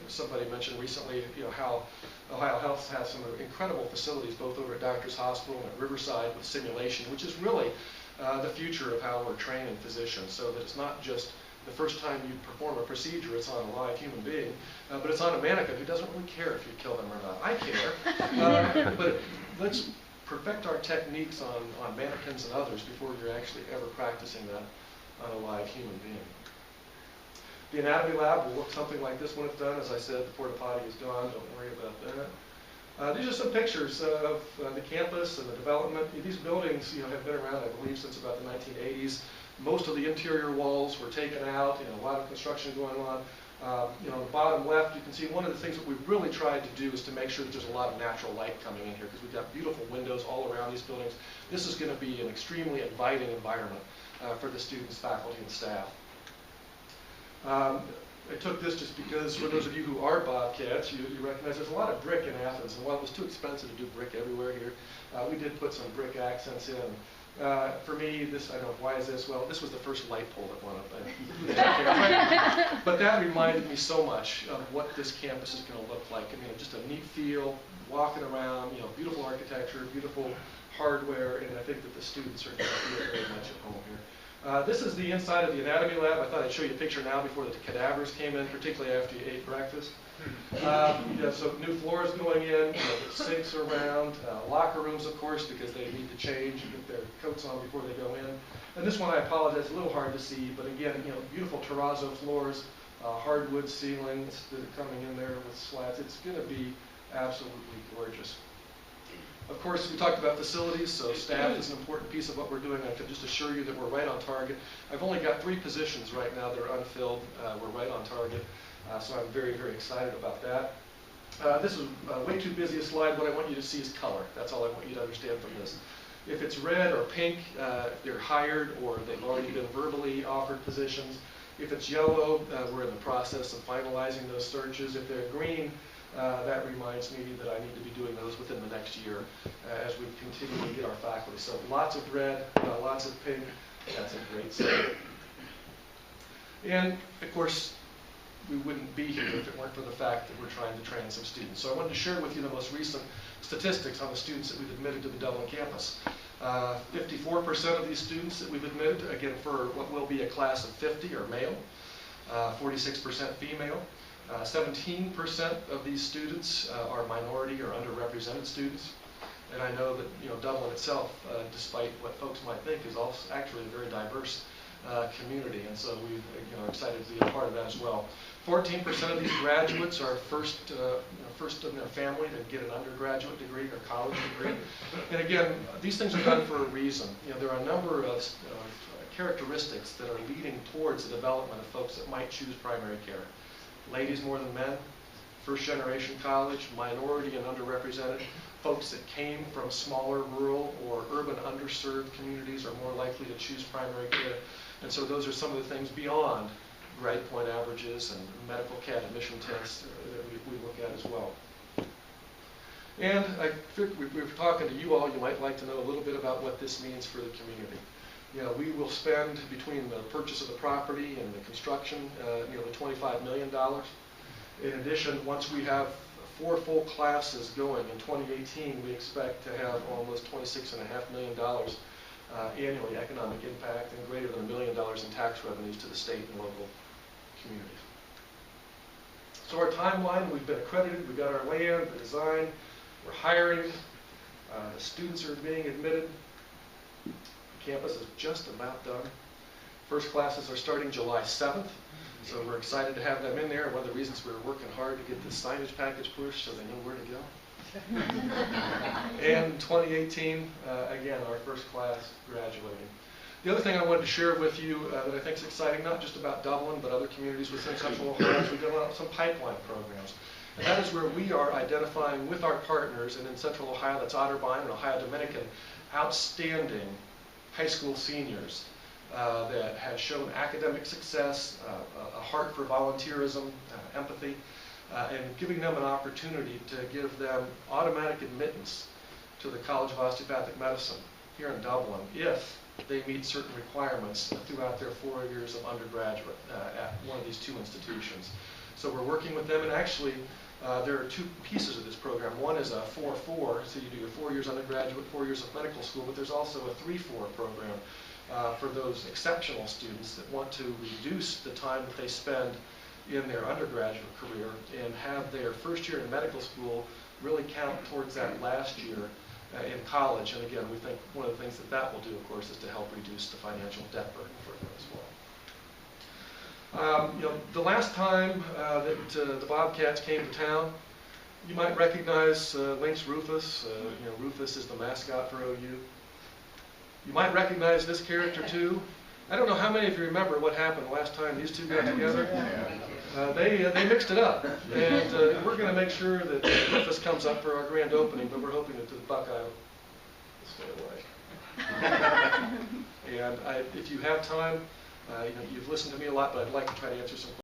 somebody mentioned recently, how Ohio Health has some incredible facilities, both over at Doctors Hospital and at Riverside with simulation, which is really the future of how we're training physicians, so that it's not just the first time you perform a procedure, it's on a live human being, but it's on a mannequin who doesn't really care if you kill them or not. I care, but let's perfect our techniques on mannequins and others before you're actually ever practicing that on a live human being. The anatomy lab will look something like this when it's done. As I said, the porta potty is gone, don't worry about that. These are some pictures of the campus and the development. These buildings have been around, I believe, since about the 1980s. Most of the interior walls were taken out, a lot of construction going on. On the bottom left, you can see one of the things that we've really tried to do is to make sure that there's a lot of natural light coming in here, because we've got beautiful windows all around these buildings. This is going to be an extremely inviting environment for the students, faculty, and staff. I took this just because, for those of you who are Bobcats, you recognize there's a lot of brick in Athens, and while it was too expensive to do brick everywhere here, we did put some brick accents in. For me, I don't know, why is this? Well, this was the first light pole that went up. But that reminded me so much of what this campus is going to look like. I mean, just a neat feel, walking around, beautiful architecture, beautiful hardware, and I think that the students are going to feel very much at home here. This is the inside of the anatomy lab. I thought I'd show you a picture now before the cadavers came in, particularly after you ate breakfast. So new floors going in, sinks around, locker rooms, of course, because they need to change and get their coats on before they go in. And this one, I apologize, it's a little hard to see, but again, beautiful terrazzo floors, hardwood ceilings that are coming in there with slats. It's going to be absolutely gorgeous. Of course, we talked about facilities, so staff is an important piece of what we're doing. I can just assure you that we're right on target. I've only got 3 positions right now that are unfilled. We're right on target, so I'm very, very excited about that. This is way too busy a slide. What I want you to see is color. That's all I want you to understand from this. If it's red or pink, they're hired or they've already been verbally offered positions. If it's yellow, we're in the process of finalizing those searches. If they're green, that reminds me that I need to be doing those within the next year as we continue to get our faculty. So lots of red, lots of pink. That's a great sign. And of course, we wouldn't be here if it weren't for the fact that we're trying to train some students. So I wanted to share with you the most recent statistics on the students that we've admitted to the Dublin campus. 54% of these students that we've admitted, again for what will be a class of 50 are male, 46% female. 17% of these students are minority or underrepresented students. And I know that Dublin itself, despite what folks might think, is also actually a very diverse community, and so we're excited to be a part of that as well. 14% of these graduates are first in their family to get an undergraduate degree or college degree. And again, these things are done for a reason. There are a number of characteristics that are leading towards the development of folks that might choose primary care. Ladies more than men, first generation college, minority and underrepresented, folks that came from smaller rural or urban underserved communities are more likely to choose primary care. And so those are some of the things beyond grade point averages and medical CAT admission tests that we look at as well. And I think we were talking to you all, you might like to know a little bit about what this means for the community. We will spend between the purchase of the property and the construction, the $25 million. In addition, once we have 4 full classes going in 2018, we expect to have almost $26.5 million annually economic impact and greater than $1 million in tax revenues to the state and local communities. So our timeline, we've been accredited, we've got our land, the design, we're hiring, the students are being admitted. The campus is just about done. First classes are starting July 7th, so we're excited to have them in there. One of the reasons we're working hard to get this signage package pushed so they know where to go. And 2018, again, our first class graduating. The other thing I wanted to share with you that I think is exciting, not just about Dublin, but other communities within Central Ohio, is we've done some pipeline programs. And that is where we are identifying with our partners, and in Central Ohio, that's Otterbein and Ohio Dominican, outstanding high school seniors that have shown academic success, a heart for volunteerism, empathy, and giving them an opportunity to give them automatic admittance to the College of Osteopathic Medicine here in Dublin if they meet certain requirements throughout their 4 years of undergraduate at one of these 2 institutions. So we're working with them, and actually there are two pieces of this program. One is a 4-4, so you do your 4 years undergraduate, 4 years of medical school, but there's also a 3-4 program for those exceptional students that want to reduce the time that they spend in their undergraduate career and have their first year in medical school really count towards that last year in college. And again, we think one of the things that that will do, of course, is to help reduce the financial debt burden for them as well. The last time that the Bobcats came to town, you might recognize Lynx Rufus. Rufus is the mascot for OU. You might recognize this character too. I don't know how many of you remember what happened the last time these two got together. They mixed it up, and we're going to make sure that Rufus comes up for our grand opening, but we're hoping that the Buckeye will stay away. And if you have time, you've listened to me a lot, but I'd like to try to answer some questions.